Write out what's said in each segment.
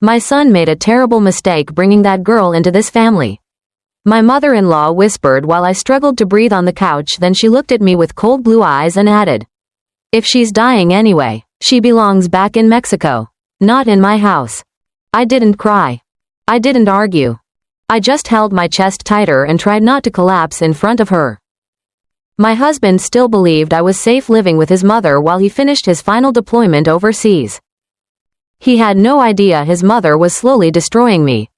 My son made a terrible mistake bringing that girl into this family. My mother-in-law whispered while I struggled to breathe on the couch. Then she looked at me with cold blue eyes and added, "If she's dying anyway, she belongs back in Mexico, not in my house." I didn't cry. I didn't argue. I just held my chest tighter and tried not to collapse in front of her. My husband still believed I was safe living with his mother while he finished his final deployment overseas. He had no idea his mother was slowly destroying me.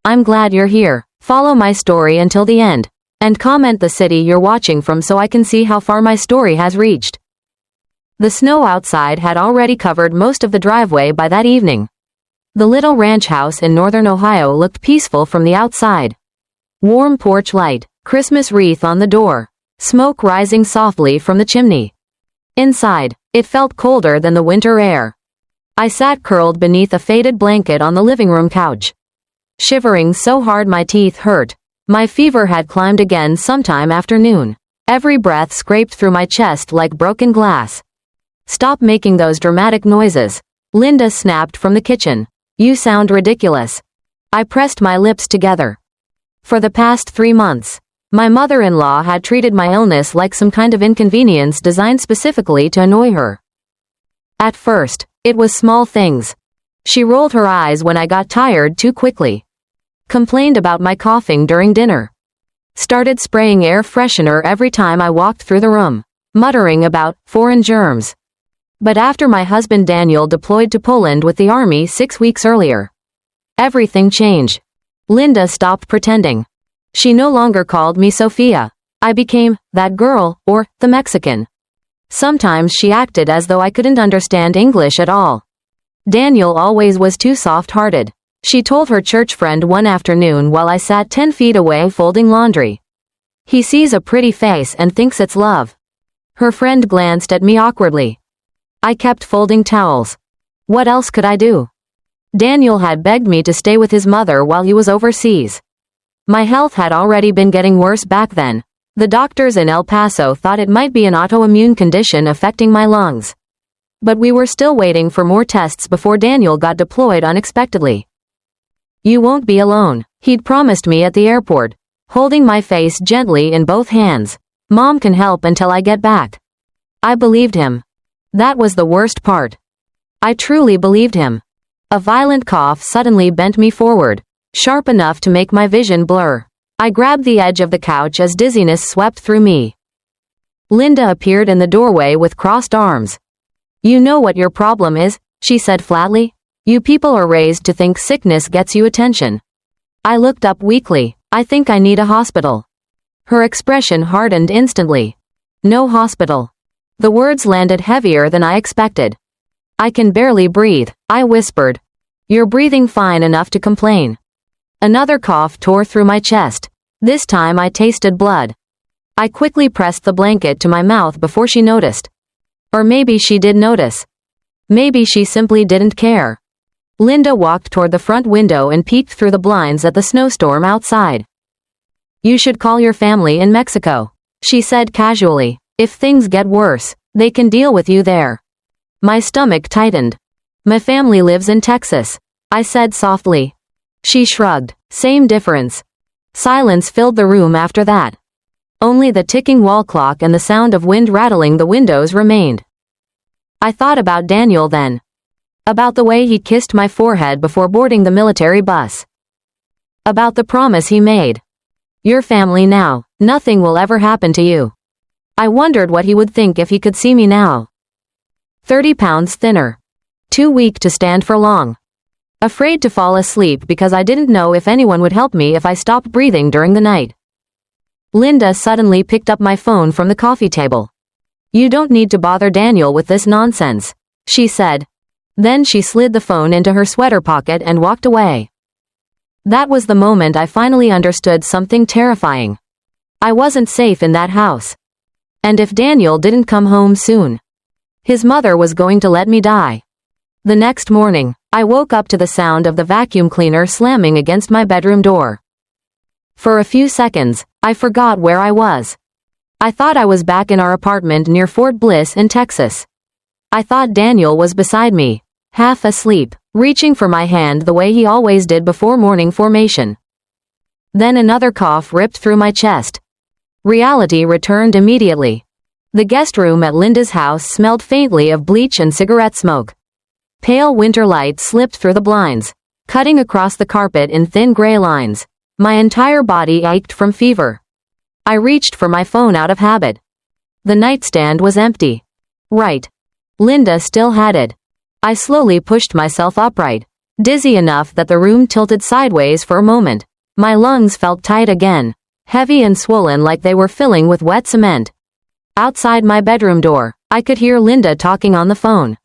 I'm glad you're here. Follow my story until the end. And comment the city you're watching from so I can see how far my story has reached. The snow outside had already covered most of the driveway by that evening. The little ranch house in northern Ohio looked peaceful from the outside. Warm porch light, Christmas wreath on the door, smoke rising softly from the chimney. Inside, it felt colder than the winter air. I sat curled beneath a faded blanket on the living room couch, shivering so hard my teeth hurt. My fever had climbed again sometime after noon. Every breath scraped through my chest like broken glass. "Stop making those dramatic noises," Linda snapped from the kitchen. "You sound ridiculous." I pressed my lips together. For the past 3 months, my mother-in-law had treated my illness like some kind of inconvenience designed specifically to annoy her. At first, it was small things. She rolled her eyes when I got tired too quickly, complained about my coughing during dinner, started spraying air freshener every time I walked through the room, muttering about foreign germs. But after my husband Daniel deployed to Poland with the army 6 weeks earlier, everything changed. Linda stopped pretending. She no longer called me Sofia. I became that girl, or the Mexican. Sometimes she acted as though I couldn't understand English at all. Daniel always was too soft-hearted, she told her church friend one afternoon while I sat 10 feet away folding laundry. "He sees a pretty face and thinks it's love." Her friend glanced at me awkwardly. I kept folding towels. What else could I do? Daniel had begged me to stay with his mother while he was overseas. My health had already been getting worse back then. The doctors in El Paso thought it might be an autoimmune condition affecting my lungs. But we were still waiting for more tests before Daniel got deployed unexpectedly. "You won't be alone," he'd promised me at the airport, holding my face gently in both hands. "Mom can help until I get back." I believed him. That was the worst part. I truly believed him. A violent cough suddenly bent me forward, sharp enough to make my vision blur. I grabbed the edge of the couch as dizziness swept through me. Linda appeared in the doorway with crossed arms. "You know what your problem is," she said flatly. "You people are raised to think sickness gets you attention." I looked up weakly. "I think I need a hospital." Her expression hardened instantly. "No hospital." The words landed heavier than I expected. "I can barely breathe," I whispered. "You're breathing fine enough to complain." Another cough tore through my chest. This time I tasted blood. I quickly pressed the blanket to my mouth before she noticed. Or maybe she did notice. Maybe she simply didn't care. Linda walked toward the front window and peeked through the blinds at the snowstorm outside. "You should call your family in Mexico," she said casually. "If things get worse, they can deal with you there." My stomach tightened. "My family lives in Texas," I said softly. She shrugged. "Same difference." Silence filled the room after that. Only the ticking wall clock and the sound of wind rattling the windows remained. I thought about Daniel then. About the way he kissed my forehead before boarding the military bus. About the promise he made. "Your family now. Nothing will ever happen to you." I wondered what he would think if he could see me now. 30 pounds thinner. Too weak to stand for long. Afraid to fall asleep because I didn't know if anyone would help me if I stopped breathing during the night. Linda suddenly picked up my phone from the coffee table. "You don't need to bother Daniel with this nonsense," she said. Then she slid the phone into her sweater pocket and walked away. That was the moment I finally understood something terrifying. I wasn't safe in that house. And if Daniel didn't come home soon, his mother was going to let me die. The next morning, I woke up to the sound of the vacuum cleaner slamming against my bedroom door. For a few seconds, I forgot where I was. I thought I was back in our apartment near Fort Bliss in Texas. I thought Daniel was beside me, half asleep. reaching for my hand the way he always did before morning formation. Then another cough ripped through my chest. Reality returned immediately. The guest room at Linda's house smelled faintly of bleach and cigarette smoke. Pale winter light slipped through the blinds, cutting across the carpet in thin gray lines. My entire body ached from fever. I reached for my phone out of habit. The nightstand was empty. Right. Linda still had it. I slowly pushed myself upright, dizzy enough that the room tilted sideways for a moment. My lungs felt tight again, heavy and swollen like they were filling with wet cement. Outside my bedroom door, I could hear Linda talking on the phone.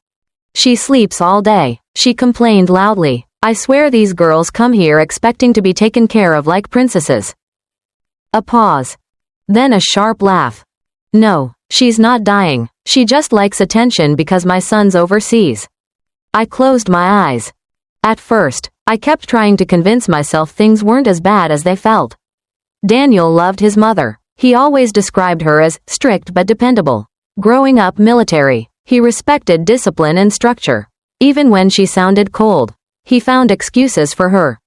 She sleeps all day, she complained loudly. I swear these girls come here expecting to be taken care of like princesses. A pause. Then a sharp laugh. No, she's not dying. She just likes attention because my son's overseas. I closed my eyes. At first, I kept trying to convince myself things weren't as bad as they felt. Daniel loved his mother. He always described her as strict but dependable. Growing up military, he respected discipline and structure. Even when she sounded cold, he found excuses for her.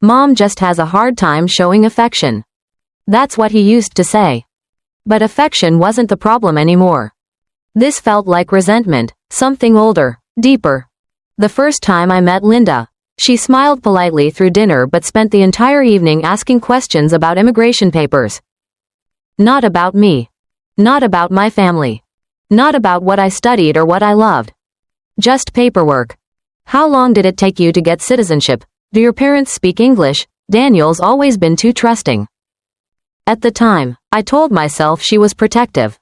Mom just has a hard time showing affection. That's what he used to say. But affection wasn't the problem anymore. This felt like resentment, something older, deeper. The first time I met Linda, she smiled politely through dinner but spent the entire evening asking questions about immigration papers. Not about me. Not about my family. Not about what I studied or what I loved. Just paperwork. How long did it take you to get citizenship? Do your parents speak English? Daniel's always been too trusting. At the time, I told myself she was protective.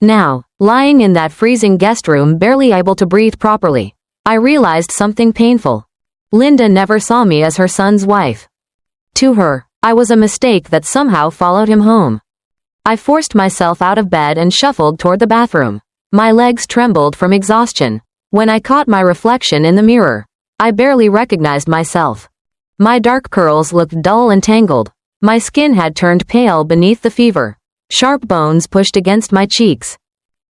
Now, lying in that freezing guest room barely able to breathe properly, I realized something painful. Linda never saw me as her son's wife. To her, I was a mistake that somehow followed him home. I forced myself out of bed and shuffled toward the bathroom. My legs trembled from exhaustion. When I caught my reflection in the mirror, I barely recognized myself. My dark curls looked dull and tangled. My skin had turned pale beneath the fever. Sharp bones pushed against my cheeks.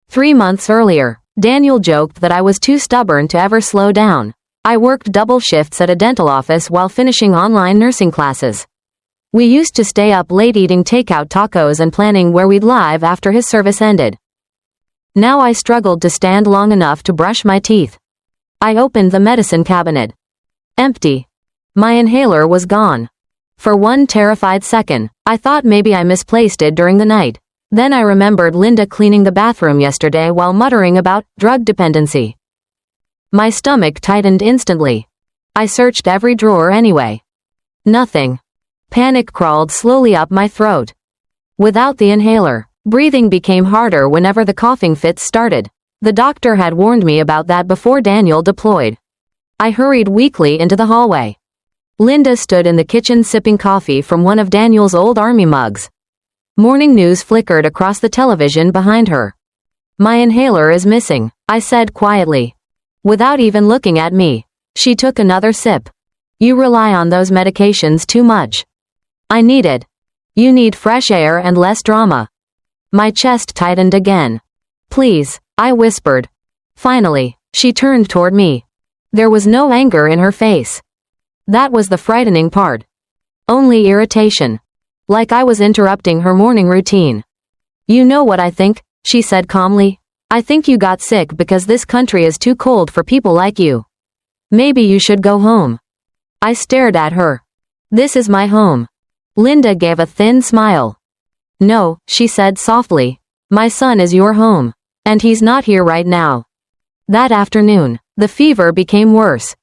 3 months earlier, Daniel joked that I was too stubborn to ever slow down. I worked double shifts at a dental office while finishing online nursing classes. We used to stay up late eating takeout tacos and planning where we'd live after his service ended. Now I struggled to stand long enough to brush my teeth. I opened the medicine cabinet. Empty. My inhaler was gone. For one terrified second, I thought maybe I misplaced it during the night. Then I remembered Linda cleaning the bathroom yesterday while muttering about drug dependency. My stomach tightened instantly. I searched every drawer anyway. Nothing. Panic crawled slowly up my throat. Without the inhaler, breathing became harder whenever the coughing fits started. The doctor had warned me about that before Daniel deployed. I hurried weakly into the hallway. Linda stood in the kitchen sipping coffee from one of Daniel's old army mugs. Morning news flickered across the television behind her. My inhaler is missing, I said quietly. Without even looking at me, she took another sip. You rely on those medications too much. I need it. You need fresh air and less drama. My chest tightened again. Please, I whispered. Finally, she turned toward me. There was no anger in her face. That was the frightening part. Only irritation. Like I was interrupting her morning routine. You know what I think, she said calmly. I think you got sick because this country is too cold for people like you. Maybe you should go home. I stared at her. This is my home. Linda gave a thin smile. No, she said softly. My son is your home. And he's not here right now. That afternoon, the fever became worse.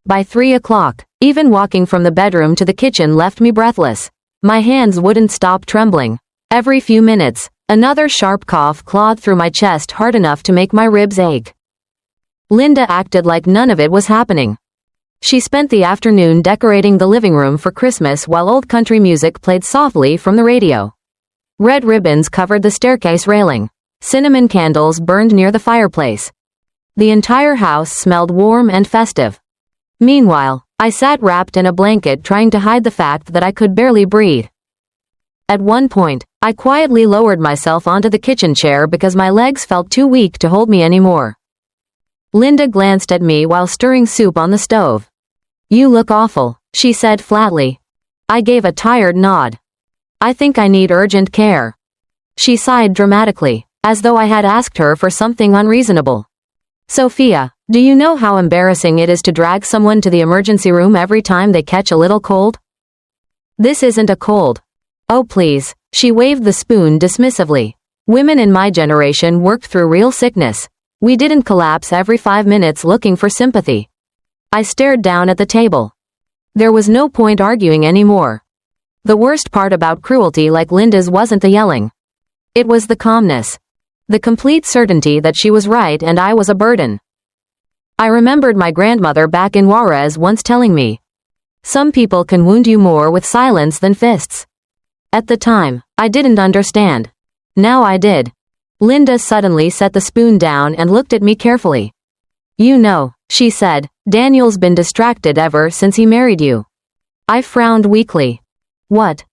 By 3 o'clock, even walking from the bedroom to the kitchen left me breathless. My hands wouldn't stop trembling. Every few minutes, another sharp cough clawed through my chest hard enough to make my ribs ache. Linda acted like none of it was happening. She spent the afternoon decorating the living room for Christmas while old country music played softly from the radio. Red ribbons covered the staircase railing. Cinnamon candles burned near the fireplace. The entire house smelled warm and festive. Meanwhile, I sat wrapped in a blanket trying to hide the fact that I could barely breathe. At one point, I quietly lowered myself onto the kitchen chair because my legs felt too weak to hold me anymore. Linda glanced at me while stirring soup on the stove. You look awful, she said flatly. I gave a tired nod. I think I need urgent care. She sighed dramatically, as though I had asked her for something unreasonable. Sofia, do you know how embarrassing it is to drag someone to the emergency room every time they catch a little cold? This isn't a cold. Oh please, she waved the spoon dismissively. Women in my generation worked through real sickness. We didn't collapse every 5 minutes looking for sympathy. I stared down at the table. There was no point arguing anymore. The worst part about cruelty like Linda's wasn't the yelling. It was the calmness. The complete certainty that she was right and I was a burden. I remembered my grandmother back in Juarez once telling me, some people can wound you more with silence than fists. At the time, I didn't understand. Now I did. Linda suddenly set the spoon down and looked at me carefully. You know, she said, Daniel's been distracted ever since he married you. I frowned weakly. What?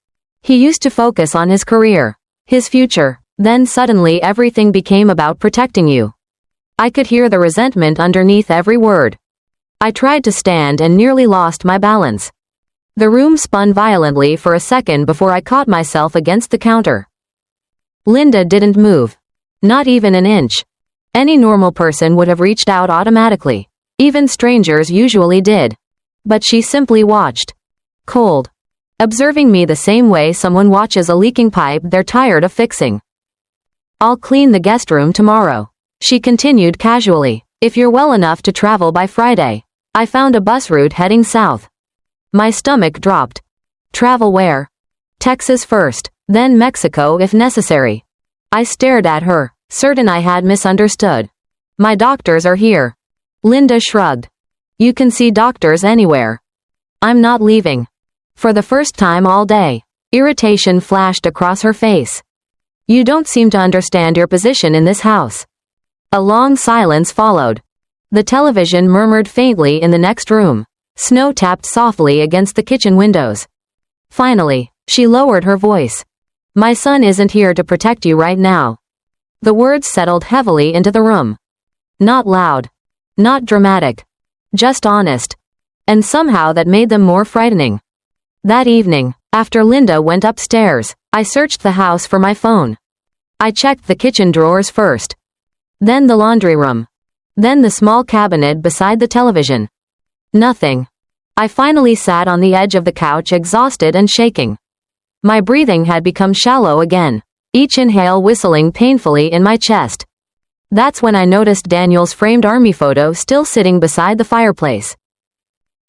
He used to focus on his career, his future, then suddenly everything became about protecting you. I could hear the resentment underneath every word. I tried to stand and nearly lost my balance. The room spun violently for a second before I caught myself against the counter. Linda didn't move. Not even an inch. Any normal person would have reached out automatically. Even strangers usually did. But she simply watched. Cold. Observing me the same way someone watches a leaking pipe they're tired of fixing. I'll clean the guest room tomorrow, she continued casually, if you're well enough to travel by Friday. I found a bus route heading south. My stomach dropped. Travel where? Texas first, then Mexico if necessary. I stared at her, certain I had misunderstood. My doctors are here. Linda shrugged. You can see doctors anywhere. I'm not leaving. For the first time all day, irritation flashed across her face. You don't seem to understand your position in this house. A long silence followed. The television murmured faintly in the next room. Snow tapped softly against the kitchen windows. Finally, she lowered her voice. My son isn't here to protect you right now. The words settled heavily into the room. Not loud. Not dramatic. Just honest. And somehow that made them more frightening. That evening, after Linda went upstairs, I searched the house for my phone. I checked the kitchen drawers first. Then the laundry room. Then the small cabinet beside the television. Nothing. I finally sat on the edge of the couch exhausted and shaking. My breathing had become shallow again, each inhale whistling painfully in my chest. That's when I noticed Daniel's framed army photo still sitting beside the fireplace.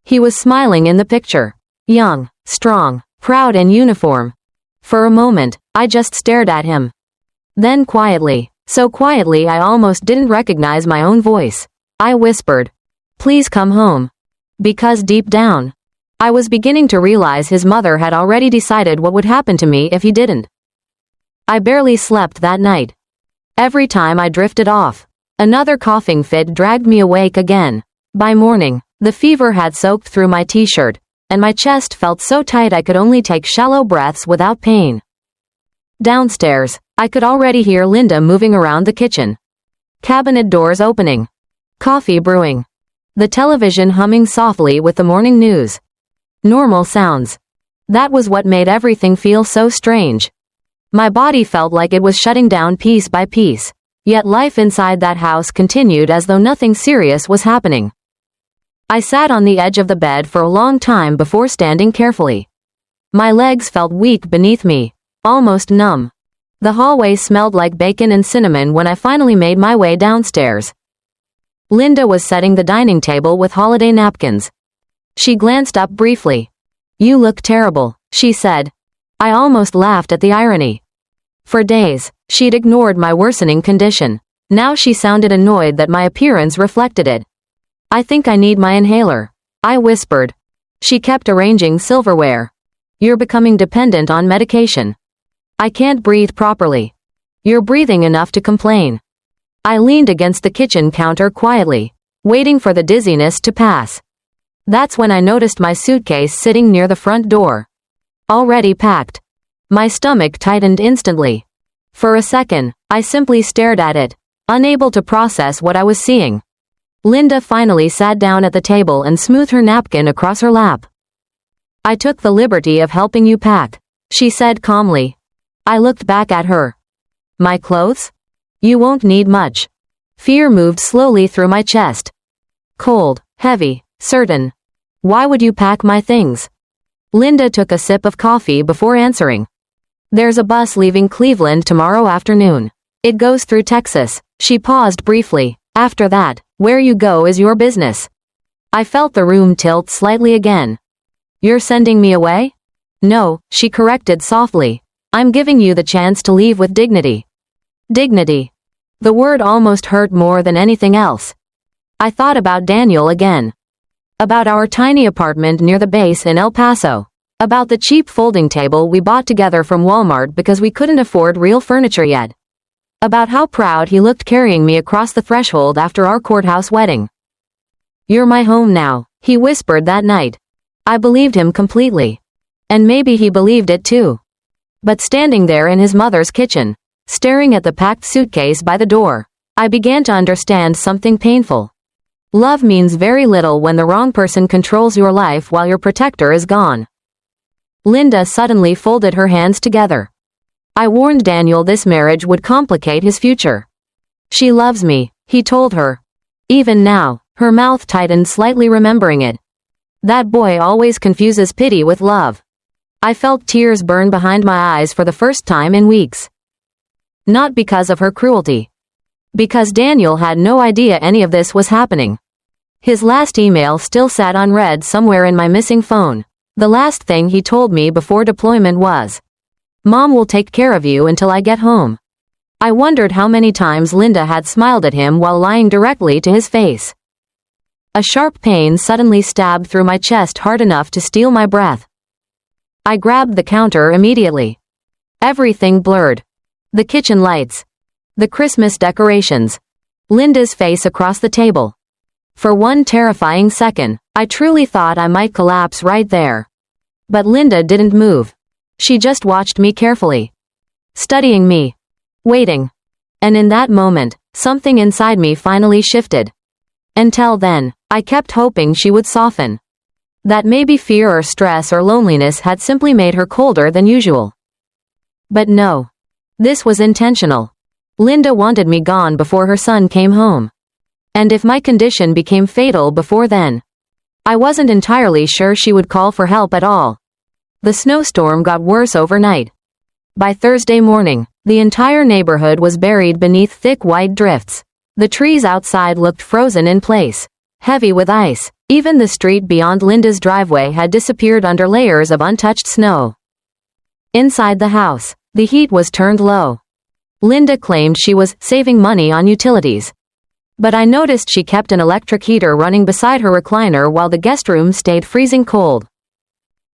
He was smiling in the picture. Young, strong, proud in uniform. For a moment, I just stared at him. Then quietly, so quietly I almost didn't recognize my own voice, I whispered, "Please come home." Because deep down, I was beginning to realize his mother had already decided what would happen to me if he didn't. I barely slept that night. Every time I drifted off, another coughing fit dragged me awake again. By morning, the fever had soaked through my t-shirt, and my chest felt so tight I could only take shallow breaths without pain. Downstairs, I could already hear Linda moving around the kitchen. Cabinet doors opening. Coffee brewing. The television humming softly with the morning news. Normal sounds. That was what made everything feel so strange. My body felt like it was shutting down piece by piece, yet life inside that house continued as though nothing serious was happening. I sat on the edge of the bed for a long time before standing carefully. My legs felt weak beneath me, almost numb. The hallway smelled like bacon and cinnamon when I finally made my way downstairs. Linda was setting the dining table with holiday napkins. She glanced up briefly. "You look terrible," she said. I almost laughed at the irony. For days, she'd ignored my worsening condition. Now she sounded annoyed that my appearance reflected it. "I think I need my inhaler," I whispered. She kept arranging silverware. "You're becoming dependent on medication." "I can't breathe properly." "You're breathing enough to complain." I leaned against the kitchen counter quietly, waiting for the dizziness to pass. That's when I noticed my suitcase sitting near the front door. Already packed. My stomach tightened instantly. For a second, I simply stared at it, unable to process what I was seeing. Linda finally sat down at the table and smoothed her napkin across her lap. I took the liberty of helping you pack, she said calmly. I looked back at her. My clothes? You won't need much. Fear moved slowly through my chest. Cold, heavy, certain. Why would you pack my things? Linda took a sip of coffee before answering. There's a bus leaving Cleveland tomorrow afternoon. It goes through Texas. She paused briefly. After that, where you go is your business. I felt the room tilt slightly again. You're sending me away? No, she corrected softly. I'm giving you the chance to leave with dignity. Dignity. The word almost hurt more than anything else. I thought about Daniel again. About our tiny apartment near the base in El Paso. About the cheap folding table we bought together from Walmart because we couldn't afford real furniture yet. About how proud he looked carrying me across the threshold after our courthouse wedding. You're my home now, he whispered that night. I believed him completely. And maybe he believed it too. But standing there in his mother's kitchen, staring at the packed suitcase by the door, I began to understand something painful. Love means very little when the wrong person controls your life while your protector is gone. Linda suddenly folded her hands together. I warned Daniel this marriage would complicate his future. She loves me, he told her. Even now, her mouth tightened slightly remembering it. That boy always confuses pity with love. I felt tears burn behind my eyes for the first time in weeks. Not because of her cruelty. Because Daniel had no idea any of this was happening. His last email still sat unread somewhere in my missing phone. The last thing he told me before deployment was, Mom will take care of you until I get home. I wondered how many times Linda had smiled at him while lying directly to his face. A sharp pain suddenly stabbed through my chest hard enough to steal my breath. I grabbed the counter immediately. Everything blurred. The kitchen lights. The Christmas decorations. Linda's face across the table. For one terrifying second, I truly thought I might collapse right there. But Linda didn't move. She just watched me carefully. Studying me. Waiting. And in that moment, something inside me finally shifted. Until then, I kept hoping she would soften. That maybe fear or stress or loneliness had simply made her colder than usual. But no. This was intentional. Linda wanted me gone before her son came home. And if my condition became fatal before then, I wasn't entirely sure she would call for help at all. The snowstorm got worse overnight. By Thursday morning, the entire neighborhood was buried beneath thick white drifts. The trees outside looked frozen in place, heavy with ice. Even the street beyond Linda's driveway had disappeared under layers of untouched snow. Inside the house, the heat was turned low. Linda claimed she was saving money on utilities. But I noticed she kept an electric heater running beside her recliner while the guest room stayed freezing cold.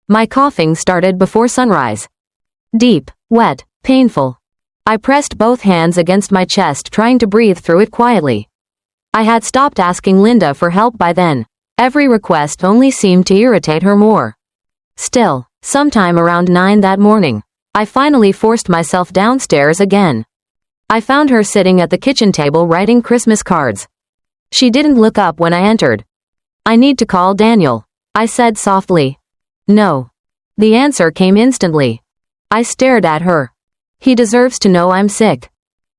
My coughing started before sunrise. Deep, wet, painful. I pressed both hands against my chest trying to breathe through it quietly. I had stopped asking Linda for help by then. Every request only seemed to irritate her more. Still, sometime around 9 that morning, I finally forced myself downstairs again. I found her sitting at the kitchen table writing Christmas cards. She didn't look up when I entered. I need to call Daniel, I said softly. No. The answer came instantly. I stared at her. He deserves to know I'm sick.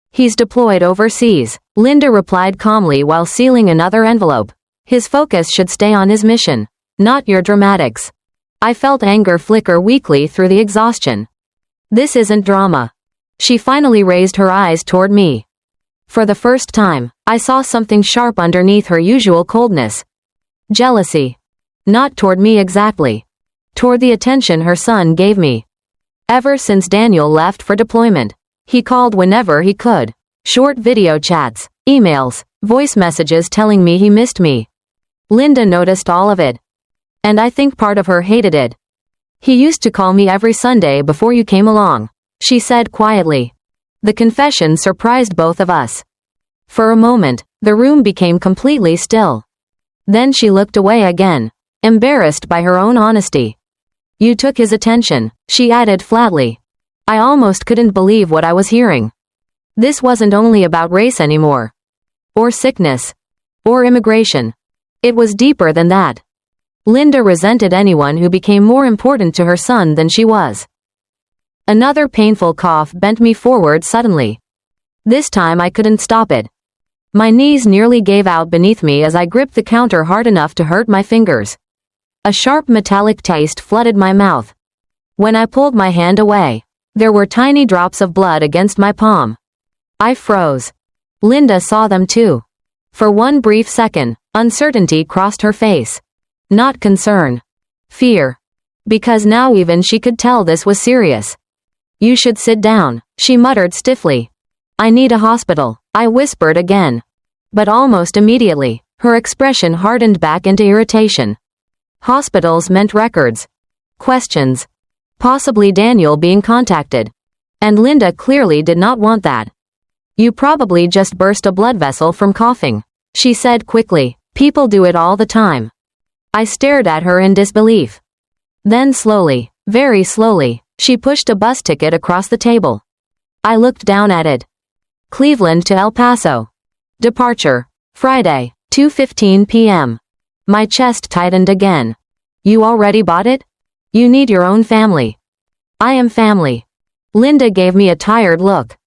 He's deployed overseas, Linda replied calmly while sealing another envelope. His focus should stay on his mission, not your dramatics. I felt anger flicker weakly through the exhaustion. This isn't drama. She finally raised her eyes toward me. For the first time, I saw something sharp underneath her usual coldness. Jealousy. Not toward me exactly. Toward the attention her son gave me. Ever since Daniel left for deployment, he called whenever he could. Short video chats, emails, voice messages telling me he missed me. Linda noticed all of it. And I think part of her hated it. He used to call me every Sunday before you came along, she said quietly. The confession surprised both of us. For a moment, the room became completely still. Then she looked away again, embarrassed by her own honesty. You took his attention, she added flatly. I almost couldn't believe what I was hearing. This wasn't only about race anymore. Or sickness. or immigration. It was deeper than that. Linda resented anyone who became more important to her son than she was. Another painful cough bent me forward suddenly. This time I couldn't stop it. My knees nearly gave out beneath me as I gripped the counter hard enough to hurt my fingers. A sharp metallic taste flooded my mouth. When I pulled my hand away, there were tiny drops of blood against my palm. I froze. Linda saw them too. For one brief second, uncertainty crossed her face. Not concern. Fear. Because now even she could tell this was serious. You should sit down, she muttered stiffly. I need a hospital, I whispered again. But almost immediately, her expression hardened back into irritation. Hospitals meant records. Questions. Possibly Daniel being contacted. And Linda clearly did not want that. You probably just burst a blood vessel from coughing, she said quickly. People do it all the time. I stared at her in disbelief. Then slowly, very slowly, she pushed a bus ticket across the table. I looked down at it. Cleveland to El Paso. Departure. Friday, 2:15 p.m. My chest tightened again. You already bought it? You need your own family. I am family. Linda gave me a tired look.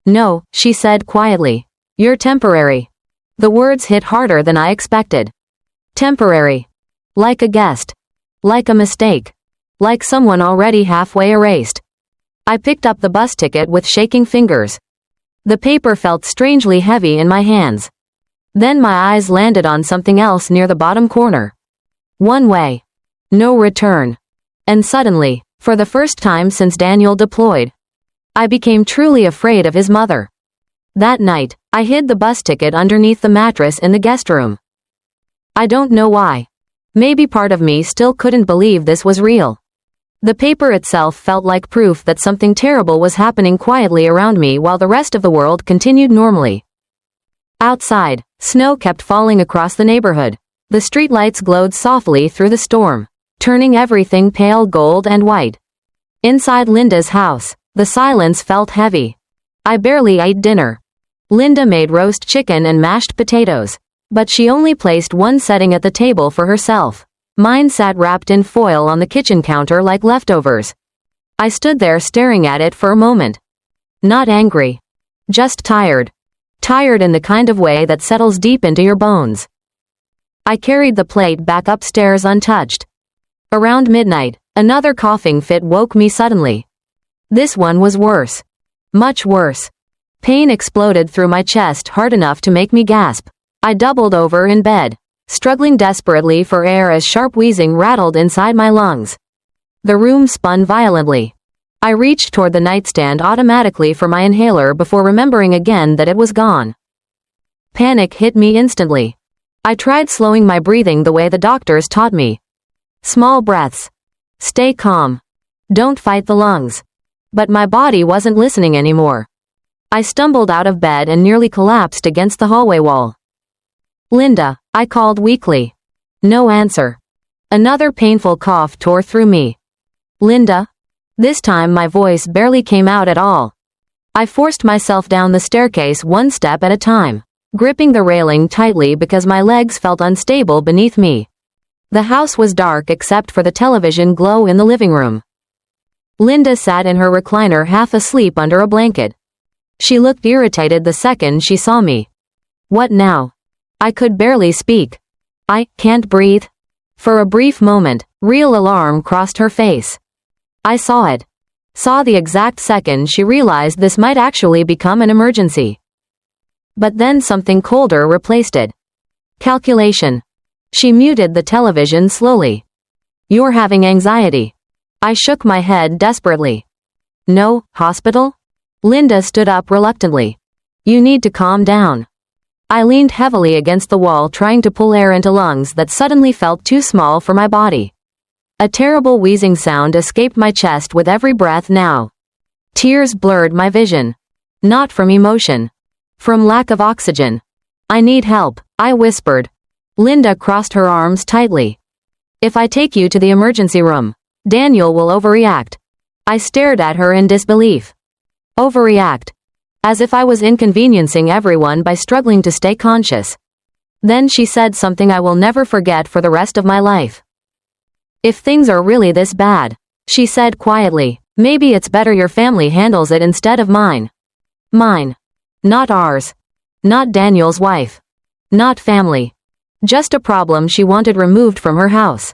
No, she said quietly. You're temporary. The words hit harder than I expected. Temporary. Like a guest. Like a mistake. Like someone already halfway erased. I picked up the bus ticket with shaking fingers. The paper felt strangely heavy in my hands. Then my eyes landed on something else near the bottom corner. One way. No return. And suddenly, for the first time since Daniel deployed, I became truly afraid of his mother. That night, I hid the bus ticket underneath the mattress in the guest room. I don't know why. Maybe part of me still couldn't believe this was real. The paper itself felt like proof that something terrible was happening quietly around me while the rest of the world continued normally. Outside, snow kept falling across the neighborhood. The streetlights glowed softly through the storm, turning everything pale gold and white. Inside Linda's house, the silence felt heavy. I barely ate dinner. Linda made roast chicken and mashed potatoes, but she only placed one setting at the table for herself. Mine sat wrapped in foil on the kitchen counter like leftovers. I stood there staring at it for a moment. Not angry. Just tired. Tired in the kind of way that settles deep into your bones. I carried the plate back upstairs untouched. Around midnight, another coughing fit woke me suddenly. This one was worse. Much worse. Pain exploded through my chest hard enough to make me gasp. I doubled over in bed, struggling desperately for air as sharp wheezing rattled inside my lungs. The room spun violently. I reached toward the nightstand automatically for my inhaler before remembering again that it was gone. Panic hit me instantly. I tried slowing my breathing the way the doctors taught me. Small breaths. Stay calm. Don't fight the lungs. But my body wasn't listening anymore. I stumbled out of bed and nearly collapsed against the hallway wall. Linda, I called weakly. No answer. Another painful cough tore through me. Linda? This time my voice barely came out at all. I forced myself down the staircase one step at a time, gripping the railing tightly because my legs felt unstable beneath me. The house was dark except for the television glow in the living room. Linda sat in her recliner half asleep under a blanket. She looked irritated the second she saw me. What now? I could barely speak. I can't breathe. For a brief moment, real alarm crossed her face. I saw it. Saw the exact second she realized this might actually become an emergency. But then something colder replaced it. Calculation. She muted the television slowly. You're having anxiety. I shook my head desperately. No, hospital? Linda stood up reluctantly. You need to calm down. I leaned heavily against the wall trying to pull air into lungs that suddenly felt too small for my body. A terrible wheezing sound escaped my chest with every breath now. Tears blurred my vision. Not from emotion. From lack of oxygen. I need help, I whispered. Linda crossed her arms tightly. If I take you to the emergency room, Daniel will overreact. I stared at her in disbelief. Overreact. As if I was inconveniencing everyone by struggling to stay conscious. Then she said something I will never forget for the rest of my life. If things are really this bad, she said quietly, maybe it's better your family handles it instead of mine. Mine. Not ours. Not Daniel's wife. Not family. Just a problem she wanted removed from her house.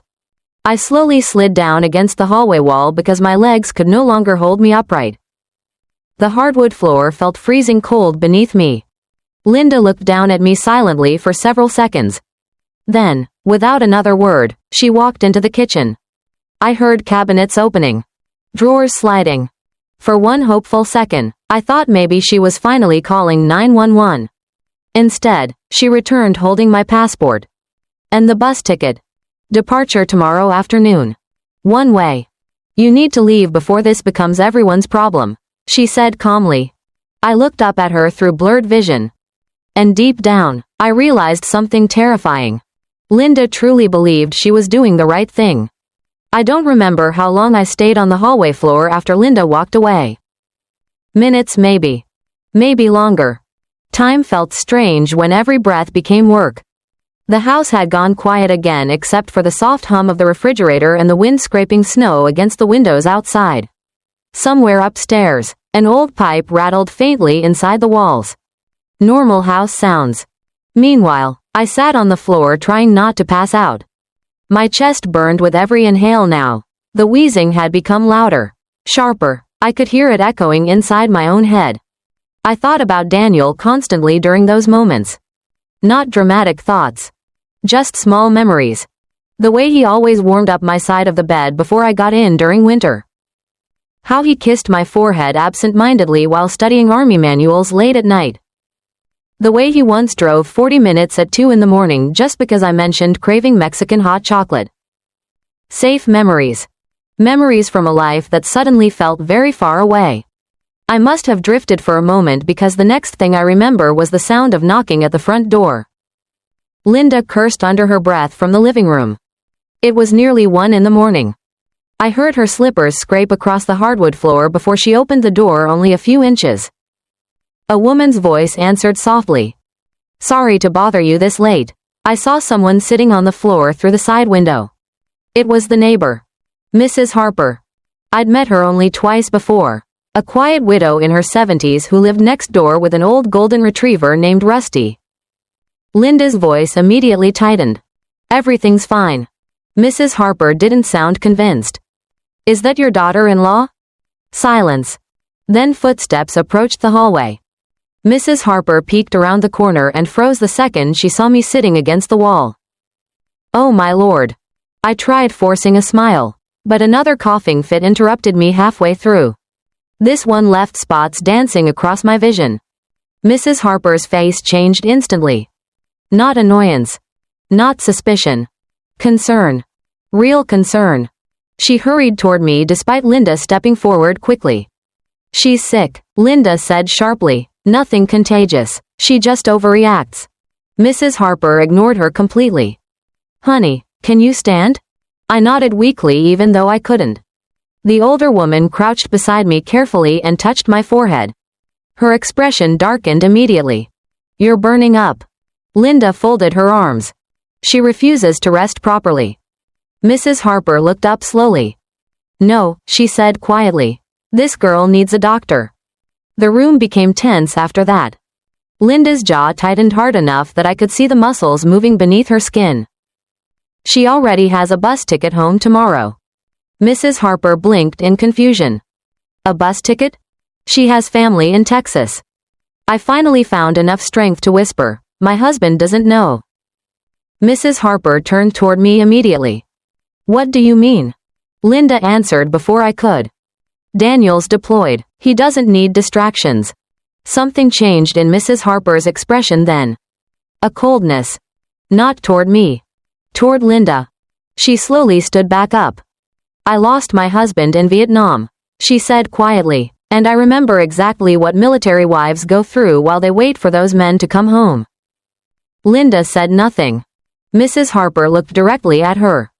I slowly slid down against the hallway wall because my legs could no longer hold me upright. The hardwood floor felt freezing cold beneath me. Linda looked down at me silently for several seconds. Then, without another word, she walked into the kitchen. I heard cabinets opening. Drawers sliding. For one hopeful second, I thought maybe she was finally calling 911. Instead, she returned holding my passport. And the bus ticket. Departure tomorrow afternoon. One way. You need to leave before this becomes everyone's problem, she said calmly. I looked up at her through blurred vision. And deep down, I realized something terrifying. Linda truly believed she was doing the right thing. I don't remember how long I stayed on the hallway floor after Linda walked away. Minutes maybe. Maybe longer. Time felt strange when every breath became work. The house had gone quiet again except for the soft hum of the refrigerator and the wind scraping snow against the windows outside. Somewhere upstairs, an old pipe rattled faintly inside the walls. Normal house sounds. Meanwhile, I sat on the floor trying not to pass out. My chest burned with every inhale now. The wheezing had become louder. Sharper. I could hear it echoing inside my own head. I thought about Daniel constantly during those moments. Not dramatic thoughts. Just small memories. The way he always warmed up my side of the bed before I got in during winter. How he kissed my forehead absent-mindedly while studying army manuals late at night. The way he once drove 40 minutes at 2 in the morning just because I mentioned craving Mexican hot chocolate. Safe memories. Memories from a life that suddenly felt very far away. I must have drifted for a moment because the next thing I remember was the sound of knocking at the front door. Linda cursed under her breath from the living room. It was nearly 1 in the morning. I heard her slippers scrape across the hardwood floor before she opened the door only a few inches. A woman's voice answered softly. Sorry to bother you this late. I saw someone sitting on the floor through the side window. It was the neighbor. Mrs. Harper. I'd met her only twice before. A quiet widow in her 70s who lived next door with an old golden retriever named Rusty. Linda's voice immediately tightened. Everything's fine. Mrs. Harper didn't sound convinced. Is that your daughter-in-law? Silence. Then footsteps approached the hallway. Mrs. Harper peeked around the corner and froze the second she saw me sitting against the wall. Oh my lord. I tried forcing a smile, but another coughing fit interrupted me halfway through. This one left spots dancing across my vision. Mrs. Harper's face changed instantly. Not annoyance. Not suspicion. Concern. Real concern. She hurried toward me despite Linda stepping forward quickly. She's sick, Linda said sharply. Nothing contagious. She just overreacts. Mrs. Harper ignored her completely. Honey, can you stand? I nodded weakly even though I couldn't. The older woman crouched beside me carefully and touched my forehead. Her expression darkened immediately. You're burning up. Linda folded her arms. She refuses to rest properly. Mrs. Harper looked up slowly. No, she said quietly. This girl needs a doctor. The room became tense after that. Linda's jaw tightened hard enough that I could see the muscles moving beneath her skin. She already has a bus ticket home tomorrow. Mrs. Harper blinked in confusion. A bus ticket? She has family in Texas. I finally found enough strength to whisper, my husband doesn't know. Mrs. Harper turned toward me immediately. What do you mean? Linda answered before I could. Daniel's deployed. He doesn't need distractions. Something changed in Mrs. Harper's expression then. A coldness. Not toward me. Toward Linda. She slowly stood back up. I lost my husband in Vietnam, she said quietly, and I remember exactly what military wives go through while they wait for those men to come home. Linda said nothing. Mrs. Harper looked directly at her.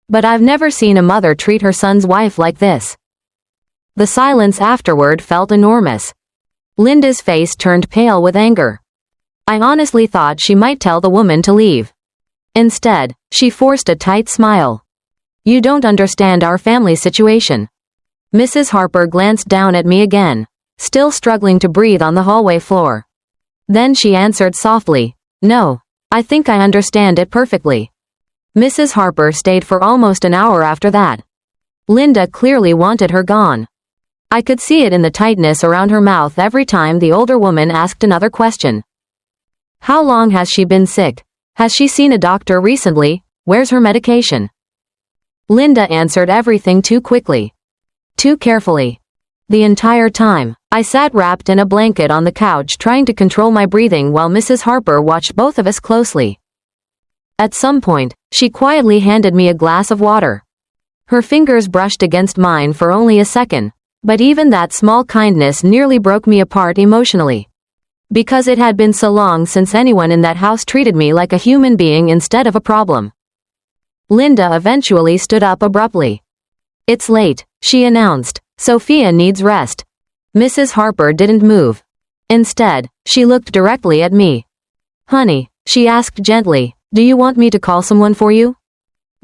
But I've never seen a mother treat her son's wife like this. The silence afterward felt enormous. Linda's face turned pale with anger. I honestly thought she might tell the woman to leave. Instead, she forced a tight smile. "You don't understand our family situation." Mrs. Harper glanced down at me again, still struggling to breathe on the hallway floor. Then she answered softly, "No, I think I understand it perfectly." Mrs. Harper stayed for almost an hour after that. Linda clearly wanted her gone. I could see it in the tightness around her mouth every time the older woman asked another question. "How long has she been sick? Has she seen a doctor recently? Where's her medication?" Linda answered everything too quickly. Too carefully. The entire time, I sat wrapped in a blanket on the couch trying to control my breathing while Mrs. Harper watched both of us closely. At some point, she quietly handed me a glass of water. Her fingers brushed against mine for only a second, but even that small kindness nearly broke me apart emotionally. Because it had been so long since anyone in that house treated me like a human being instead of a problem. Linda eventually stood up abruptly. "It's late," she announced. "Sofia needs rest." Mrs. Harper didn't move. Instead, she looked directly at me. "Honey," she asked gently, "do you want me to call someone for you?"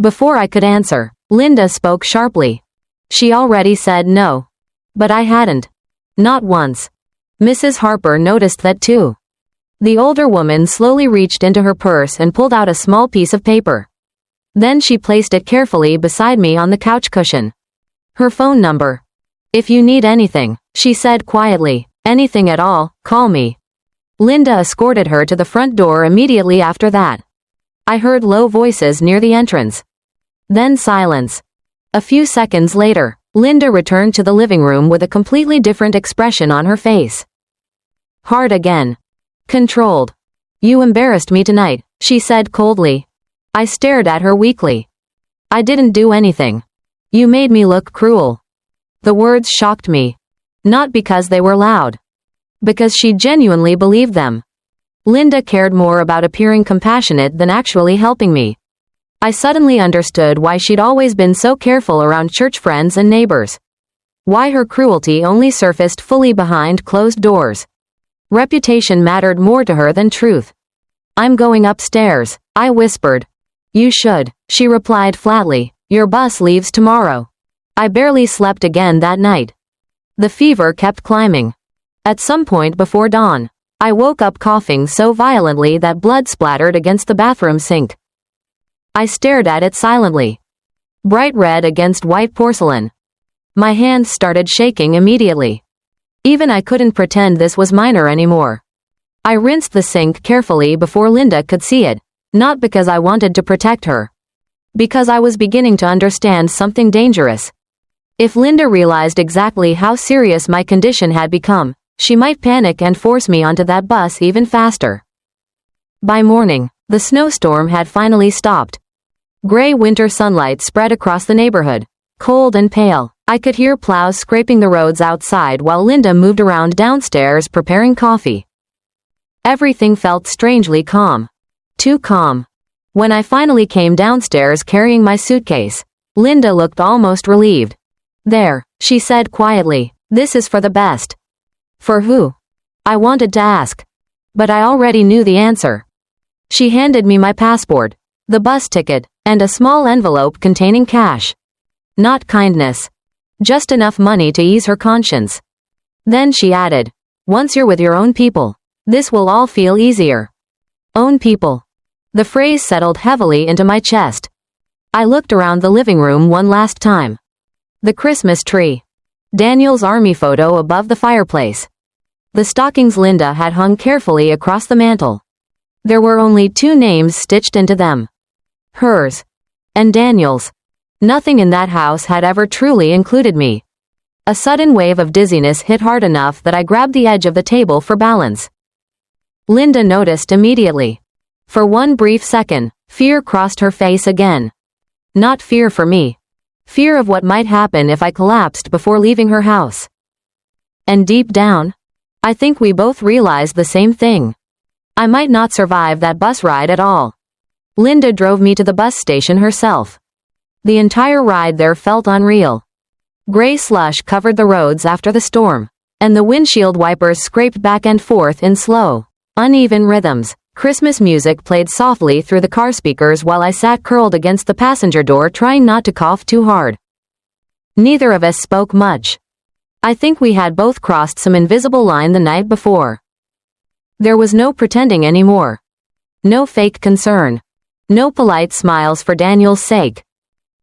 Before I could answer, Linda spoke sharply. She already said no. But I hadn't. Not once. Mrs. Harper noticed that too. The older woman slowly reached into her purse and pulled out a small piece of paper. Then she placed it carefully beside me on the couch cushion. "Her phone number. If you need anything," she said quietly, "anything at all, call me." Linda escorted her to the front door immediately after that. I heard low voices near the entrance. Then silence. A few seconds later, Linda returned to the living room with a completely different expression on her face. Hard again. Controlled. "You embarrassed me tonight," she said coldly. I stared at her weakly. "I didn't do anything. You made me look cruel." The words shocked me. Not because they were loud. Because she genuinely believed them. Linda cared more about appearing compassionate than actually helping me. I suddenly understood why she'd always been so careful around church friends and neighbors. Why her cruelty only surfaced fully behind closed doors. Reputation mattered more to her than truth. "I'm going upstairs," I whispered. "You should," she replied flatly. "Your bus leaves tomorrow." I barely slept again that night. The fever kept climbing. At some point before dawn, I woke up coughing so violently that blood splattered against the bathroom sink. I stared at it silently. Bright red against white porcelain. My hands started shaking immediately. Even I couldn't pretend this was minor anymore. I rinsed the sink carefully before Linda could see it, not because I wanted to protect her. Because I was beginning to understand something dangerous. If Linda realized exactly how serious my condition had become, she might panic and force me onto that bus even faster. By morning, the snowstorm had finally stopped. Gray winter sunlight spread across the neighborhood, cold and pale. I could hear plows scraping the roads outside while Linda moved around downstairs preparing coffee. Everything felt strangely calm. Too calm. When I finally came downstairs carrying my suitcase, Linda looked almost relieved. "There," she said quietly, "this is for the best." "For who?" I wanted to ask. But I already knew the answer. She handed me my passport, the bus ticket, and a small envelope containing cash. Not kindness. Just enough money to ease her conscience. Then she added, "Once you're with your own people, this will all feel easier." Own people. The phrase settled heavily into my chest. I looked around the living room one last time. The Christmas tree. Daniel's army photo above the fireplace. The stockings Linda had hung carefully across the mantel. There were only 2 names stitched into them. Hers. And Daniel's. Nothing in that house had ever truly included me. A sudden wave of dizziness hit hard enough that I grabbed the edge of the table for balance. Linda noticed immediately. For one brief second, fear crossed her face again. Not fear for me. Fear of what might happen if I collapsed before leaving her house. And deep down, I think we both realized the same thing. I might not survive that bus ride at all. Linda drove me to the bus station herself. The entire ride there felt unreal. Gray slush covered the roads after the storm, and the windshield wipers scraped back and forth in slow, Uneven rhythms. Christmas music played softly through the car speakers while I sat curled against the passenger door trying not to cough too hard. Neither of us spoke much. I think we had both crossed some invisible line the night before. There was no pretending anymore. No fake concern. No polite smiles for Daniel's sake.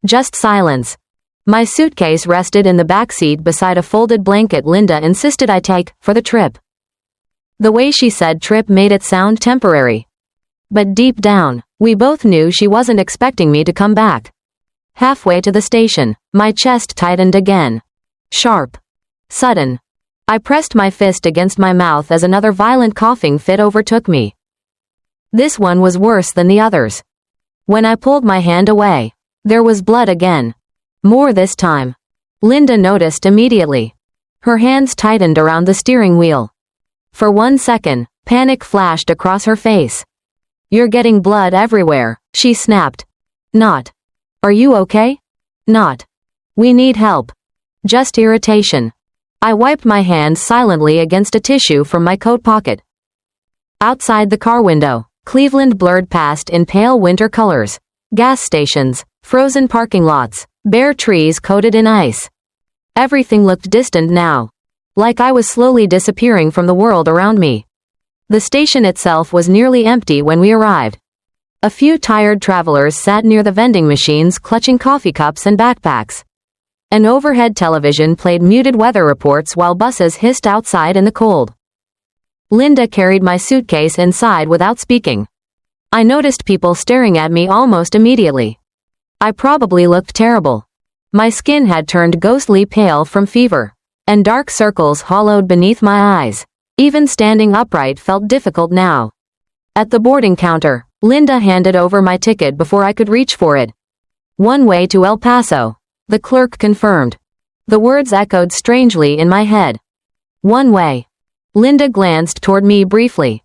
Just silence. My suitcase rested in the back seat beside a folded blanket Linda insisted I take for the trip. The way she said trip made it sound temporary. But deep down, we both knew she wasn't expecting me to come back. Halfway to the station, my chest tightened again. Sharp. Sudden. I pressed my fist against my mouth as another violent coughing fit overtook me. This one was worse than the others. When I pulled my hand away, there was blood again. More this time. Linda noticed immediately. Her hands tightened around the steering wheel. For 1 second, panic flashed across her face. "You're getting blood everywhere," she snapped. "Not. Are you okay?" "Not. We need help." "Just irritation." I wiped my hands silently against a tissue from my coat pocket. Outside the car window, Cleveland blurred past in pale winter colors. Gas stations, frozen parking lots, bare trees coated in ice. Everything looked distant now. Like I was slowly disappearing from the world around me. The station itself was nearly empty when we arrived. A few tired travelers sat near the vending machines clutching coffee cups and backpacks. An overhead television played muted weather reports while buses hissed outside in the cold. Linda carried my suitcase inside without speaking. I noticed people staring at me almost immediately. I probably looked terrible. My skin had turned ghostly pale from fever, and dark circles hollowed beneath my eyes. Even standing upright felt difficult now. At the boarding counter, Linda handed over my ticket before I could reach for it. "One way to El Paso," the clerk confirmed. The words echoed strangely in my head. "One way." Linda glanced toward me briefly.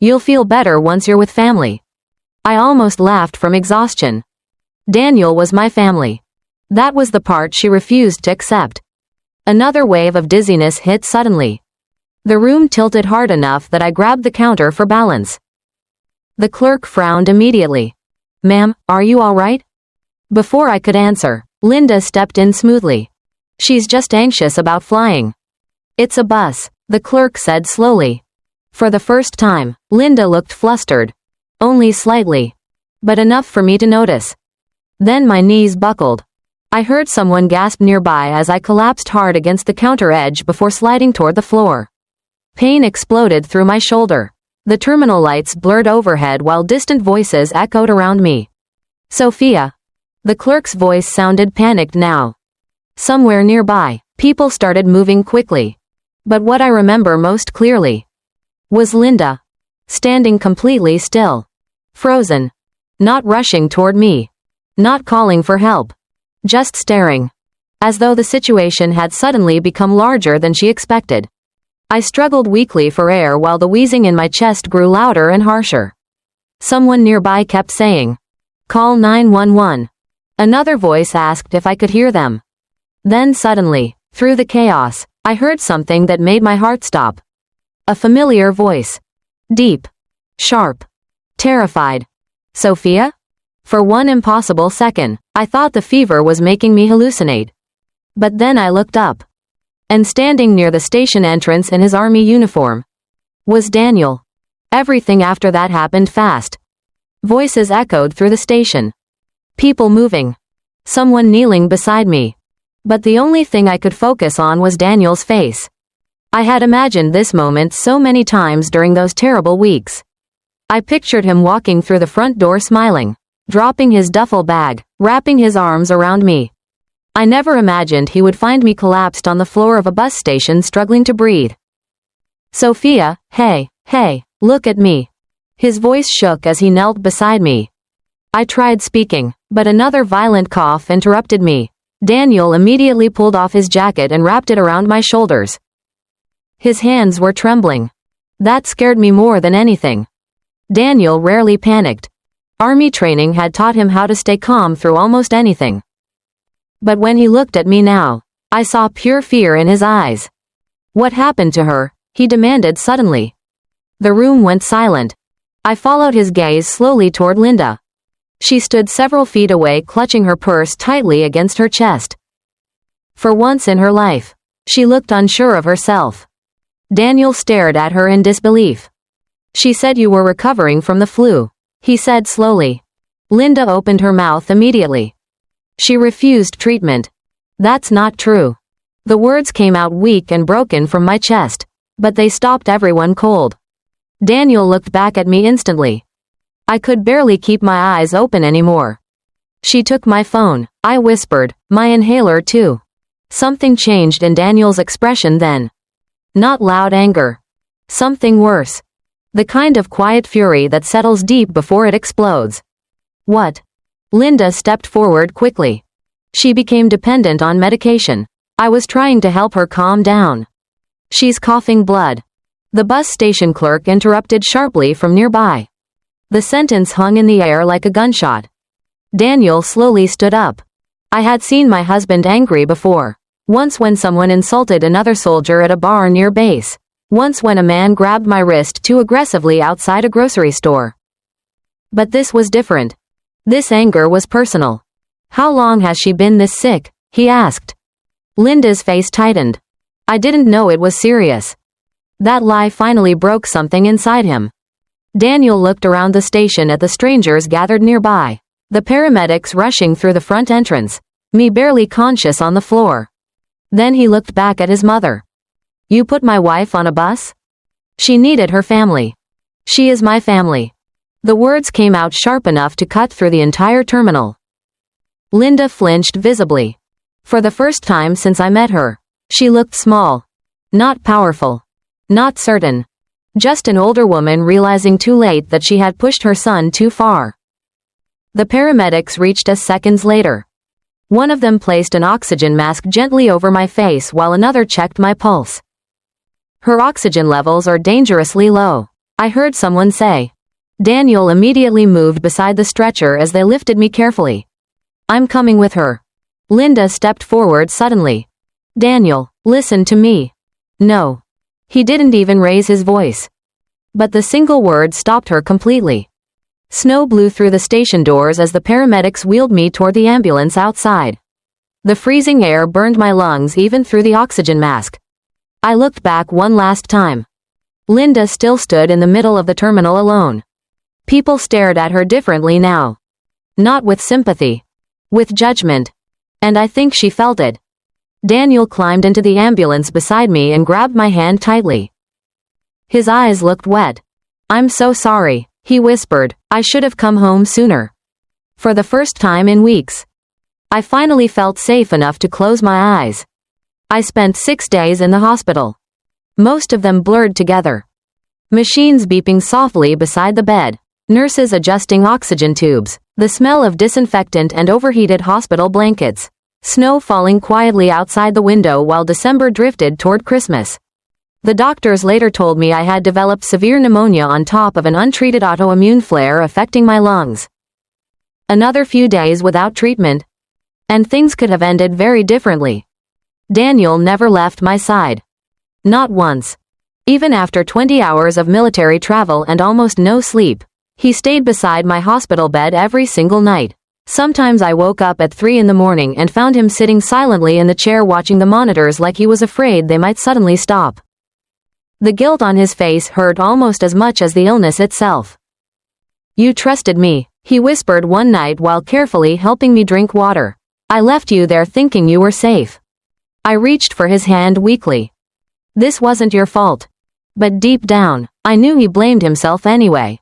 "You'll feel better once you're with family." I almost laughed from exhaustion. Daniel was my family. That was the part she refused to accept. Another wave of dizziness hit suddenly. The room tilted hard enough that I grabbed the counter for balance. The clerk frowned immediately. "Ma'am, are you all right?" Before I could answer, Linda stepped in smoothly. "She's just anxious about flying." "It's a bus," the clerk said slowly. For the first time, Linda looked flustered. Only slightly. But enough for me to notice. Then my knees buckled. I heard someone gasp nearby as I collapsed hard against the counter edge before sliding toward the floor. Pain exploded through my shoulder. The terminal lights blurred overhead while distant voices echoed around me. "Sofia." The clerk's voice sounded panicked now. Somewhere nearby, people started moving quickly. But what I remember most clearly was Linda. Standing completely still. Frozen. Not rushing toward me. Not calling for help. Just staring. As though the situation had suddenly become larger than she expected. I struggled weakly for air while the wheezing in my chest grew louder and harsher. Someone nearby kept saying, "Call 911. Another voice asked if I could hear them. Then suddenly, through the chaos, I heard something that made my heart stop. A familiar voice. Deep. Sharp. Terrified. "Sofia?" For one impossible second, I thought the fever was making me hallucinate. But then I looked up. And standing near the station entrance in his army uniform was Daniel. Everything after that happened fast. Voices echoed through the station. People moving. Someone kneeling beside me. But the only thing I could focus on was Daniel's face. I had imagined this moment so many times during those terrible weeks. I pictured him walking through the front door smiling, dropping his duffel bag, wrapping his arms around me. I never imagined he would find me collapsed on the floor of a bus station struggling to breathe. "Sofia, hey, look at me." His voice shook as he knelt beside me. I tried speaking, but another violent cough interrupted me. Daniel immediately pulled off his jacket and wrapped it around my shoulders. His hands were trembling. That scared me more than anything. Daniel rarely panicked. Army training had taught him how to stay calm through almost anything. But when he looked at me now, I saw pure fear in his eyes. "What happened to her?" he demanded suddenly. The room went silent. I followed his gaze slowly toward Linda. She stood several feet away, clutching her purse tightly against her chest. For once in her life, she looked unsure of herself. Daniel stared at her in disbelief. She said you were recovering from the flu, he said slowly. Linda opened her mouth immediately. She refused treatment. That's not true. The words came out weak and broken from my chest, but they stopped everyone cold. Daniel looked back at me instantly. I could barely keep my eyes open anymore. She took my phone, I whispered, my inhaler too. Something changed in Daniel's expression then. Not loud anger. Something worse. The kind of quiet fury that settles deep before it explodes. What? Linda stepped forward quickly. She became dependent on medication. I was trying to help her calm down. She's coughing blood. The bus station clerk interrupted sharply from nearby. The sentence hung in the air like a gunshot. Daniel slowly stood up. I had seen my husband angry before. Once when someone insulted another soldier at a bar near base. Once when a man grabbed my wrist too aggressively outside a grocery store. But this was different. This anger was personal. How long has she been this sick? He asked. Linda's face tightened. I didn't know it was serious. That lie finally broke something inside him. Daniel looked around the station at the strangers gathered nearby. The paramedics rushing through the front entrance. Me barely conscious on the floor. Then he looked back at his mother. You put my wife on a bus? She needed her family. She is my family. The words came out sharp enough to cut through the entire terminal. Linda flinched visibly. For the first time since I met her, she looked small. Not powerful. Not certain. Just an older woman realizing too late that she had pushed her son too far. The paramedics reached us seconds later. One of them placed an oxygen mask gently over my face while another checked my pulse. Her oxygen levels are dangerously low, I heard someone say. Daniel immediately moved beside the stretcher as they lifted me carefully. I'm coming with her. Linda stepped forward suddenly. Daniel, listen to me. No. He didn't even raise his voice. But the single word stopped her completely. Snow blew through the station doors as the paramedics wheeled me toward the ambulance outside. The freezing air burned my lungs even through the oxygen mask. I looked back one last time. Linda still stood in the middle of the terminal alone. People stared at her differently now. Not with sympathy. With judgment. And I think she felt it. Daniel climbed into the ambulance beside me and grabbed my hand tightly. His eyes looked wet. I'm so sorry, he whispered. I should have come home sooner. For the first time in weeks, I finally felt safe enough to close my eyes. I spent 6 days in the hospital. Most of them blurred together. Machines beeping softly beside the bed. Nurses adjusting oxygen tubes. The smell of disinfectant and overheated hospital blankets. Snow falling quietly outside the window while December drifted toward Christmas. The doctors later told me I had developed severe pneumonia on top of an untreated autoimmune flare affecting my lungs. Another few days without treatment, and things could have ended very differently. Daniel never left my side. Not once. Even after 20 hours of military travel and almost no sleep, he stayed beside my hospital bed every single night. Sometimes I woke up at 3 in the morning and found him sitting silently in the chair watching the monitors like he was afraid they might suddenly stop. The guilt on his face hurt almost as much as the illness itself. You trusted me, he whispered one night while carefully helping me drink water. I left you there thinking you were safe. I reached for his hand weakly. This wasn't your fault. But deep down, I knew he blamed himself anyway.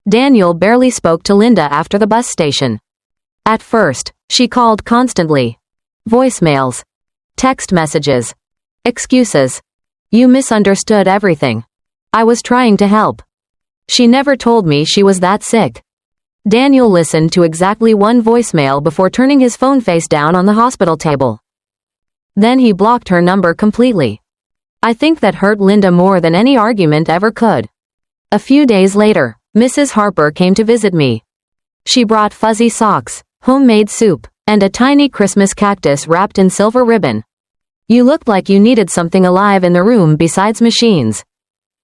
Daniel barely spoke to Linda after the bus station. At first, she called constantly. Voicemails. Text messages. Excuses. You misunderstood everything. I was trying to help. She never told me she was that sick. Daniel listened to exactly one voicemail before turning his phone face down on the hospital table. Then he blocked her number completely. I think that hurt Linda more than any argument ever could. A few days later, Mrs. Harper came to visit me. She brought fuzzy socks, homemade soup, and a tiny Christmas cactus wrapped in silver ribbon. You looked like you needed something alive in the room besides machines,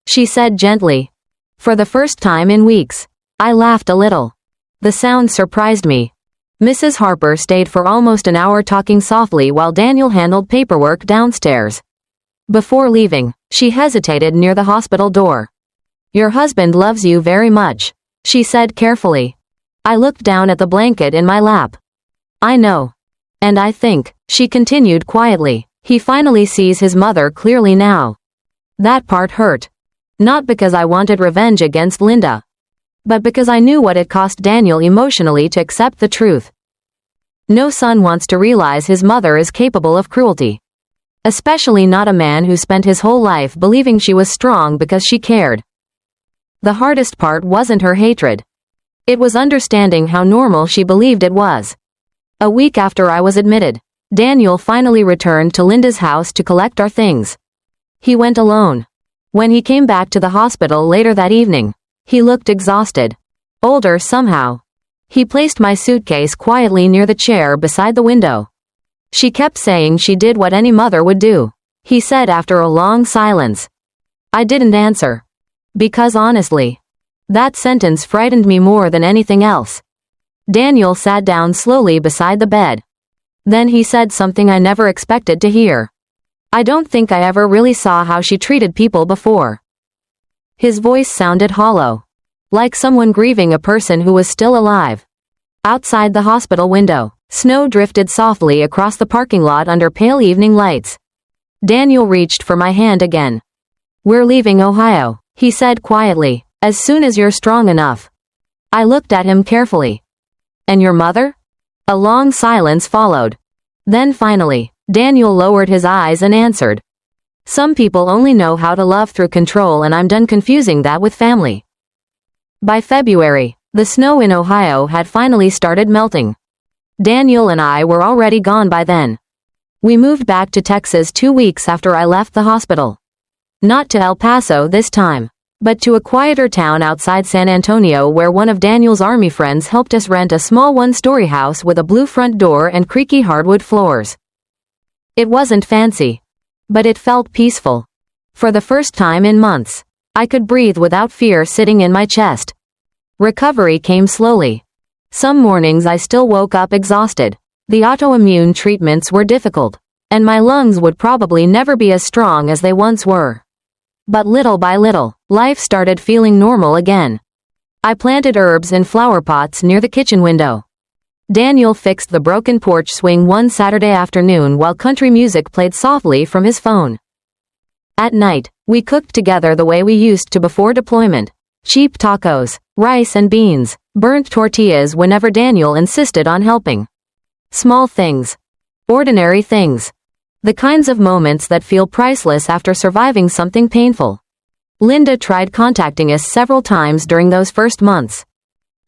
she said gently. For the first time in weeks. I laughed a little. The sound surprised me. Mrs. Harper stayed for almost an hour talking softly while Daniel handled paperwork downstairs. Before leaving, she hesitated near the hospital door. "Your husband loves you very much," she said carefully. I looked down at the blanket in my lap. "I know. And I think," she continued quietly, "he finally sees his mother clearly now." That part hurt. Not because I wanted revenge against Linda, but because I knew what it cost Daniel emotionally to accept the truth. No son wants to realize his mother is capable of cruelty. Especially not a man who spent his whole life believing she was strong because she cared. The hardest part wasn't her hatred. It was understanding how normal she believed it was. A week after I was admitted, Daniel finally returned to Linda's house to collect our things. He went alone. When he came back to the hospital later that evening, he looked exhausted. Older somehow. He placed my suitcase quietly near the chair beside the window. "She kept saying she did what any mother would do," he said after a long silence. I didn't answer. Because honestly, that sentence frightened me more than anything else. Daniel sat down slowly beside the bed. Then he said something I never expected to hear. "I don't think I ever really saw how she treated people before." His voice sounded hollow. Like someone grieving a person who was still alive. Outside the hospital window, snow drifted softly across the parking lot under pale evening lights. Daniel reached for my hand again. "We're leaving Ohio," he said quietly, "as soon as you're strong enough." I looked at him carefully. "And your mother?" A long silence followed. Then finally, Daniel lowered his eyes and answered. "Some people only know how to love through control, and I'm done confusing that with family." By February, the snow in Ohio had finally started melting. Daniel and I were already gone by then. We moved back to Texas 2 weeks after I left the hospital. Not to El Paso this time, but to a quieter town outside San Antonio where one of Daniel's army friends helped us rent a small one-story house with a blue front door and creaky hardwood floors. It wasn't fancy, but it felt peaceful. For the first time in months, I could breathe without fear sitting in my chest. Recovery came slowly. Some mornings I still woke up exhausted. The autoimmune treatments were difficult, and my lungs would probably never be as strong as they once were. But little by little, life started feeling normal again. I planted herbs in flower pots near the kitchen window. Daniel fixed the broken porch swing one Saturday afternoon while country music played softly from his phone. At night, we cooked together the way we used to before deployment. Cheap tacos, rice and beans, burnt tortillas whenever Daniel insisted on helping. Small things. Ordinary things. The kinds of moments that feel priceless after surviving something painful. Linda tried contacting us several times during those first months.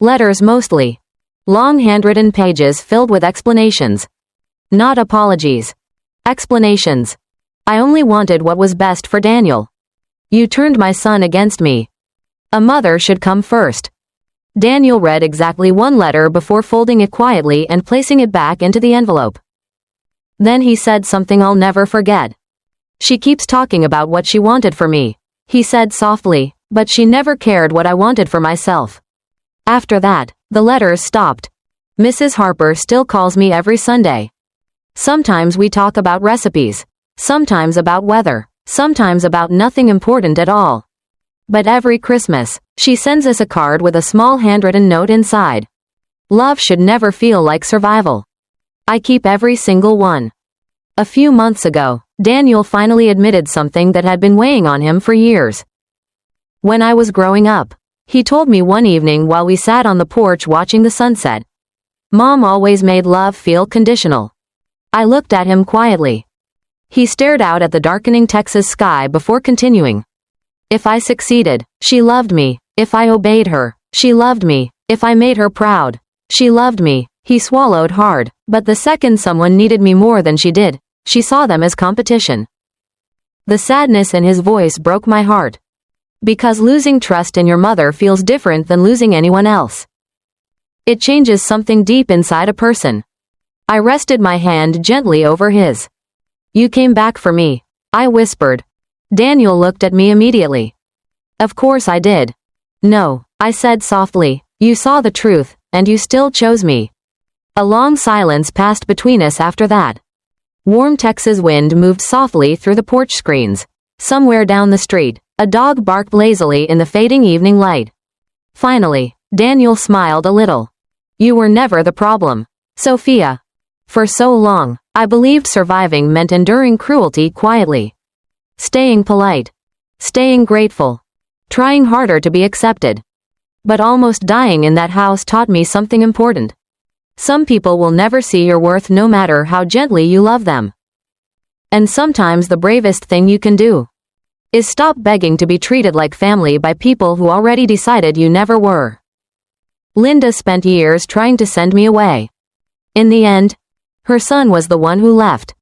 Letters mostly. Long handwritten pages filled with explanations. Not apologies. Explanations. I only wanted what was best for Daniel. "You turned my son against me. A mother should come first." Daniel read exactly one letter before folding it quietly and placing it back into the envelope. Then he said something I'll never forget. "She keeps talking about what she wanted for me," he said softly, "but she never cared what I wanted for myself." After that, the letters stopped. Mrs. Harper still calls me every Sunday. Sometimes we talk about recipes. Sometimes about weather. Sometimes about nothing important at all. But every Christmas, she sends us a card with a small handwritten note inside. Love should never feel like survival. I keep every single one. A few months ago, Daniel finally admitted something that had been weighing on him for years. When I was growing up, he told me one evening while we sat on the porch watching the sunset. "Mom always made love feel conditional." I looked at him quietly. He stared out at the darkening Texas sky before continuing. "If I succeeded, she loved me. If I obeyed her, she loved me. If I made her proud, she loved me." He swallowed hard, but the second someone needed me more than she did, she saw them as competition. The sadness in his voice broke my heart. Because losing trust in your mother feels different than losing anyone else. It changes something deep inside a person. I rested my hand gently over his. "You came back for me," I whispered. Daniel looked at me immediately. "Of course I did. No, I said softly. You saw the truth, and you still chose me. A long silence passed between us after that. Warm Texas wind moved softly through the porch screens. Somewhere down the street, a dog barked lazily in the fading evening light. Finally, Daniel smiled a little. You were never the problem, Sofia. For so long, I believed surviving meant enduring cruelty quietly. Staying polite. Staying grateful. Trying harder to be accepted. But almost dying in that house taught me something important. Some people will never see your worth no matter how gently you love them. And sometimes the bravest thing you can do is stop begging to be treated like family by people who already decided you never were. Linda spent years trying to send me away. In the end, her son was the one who left.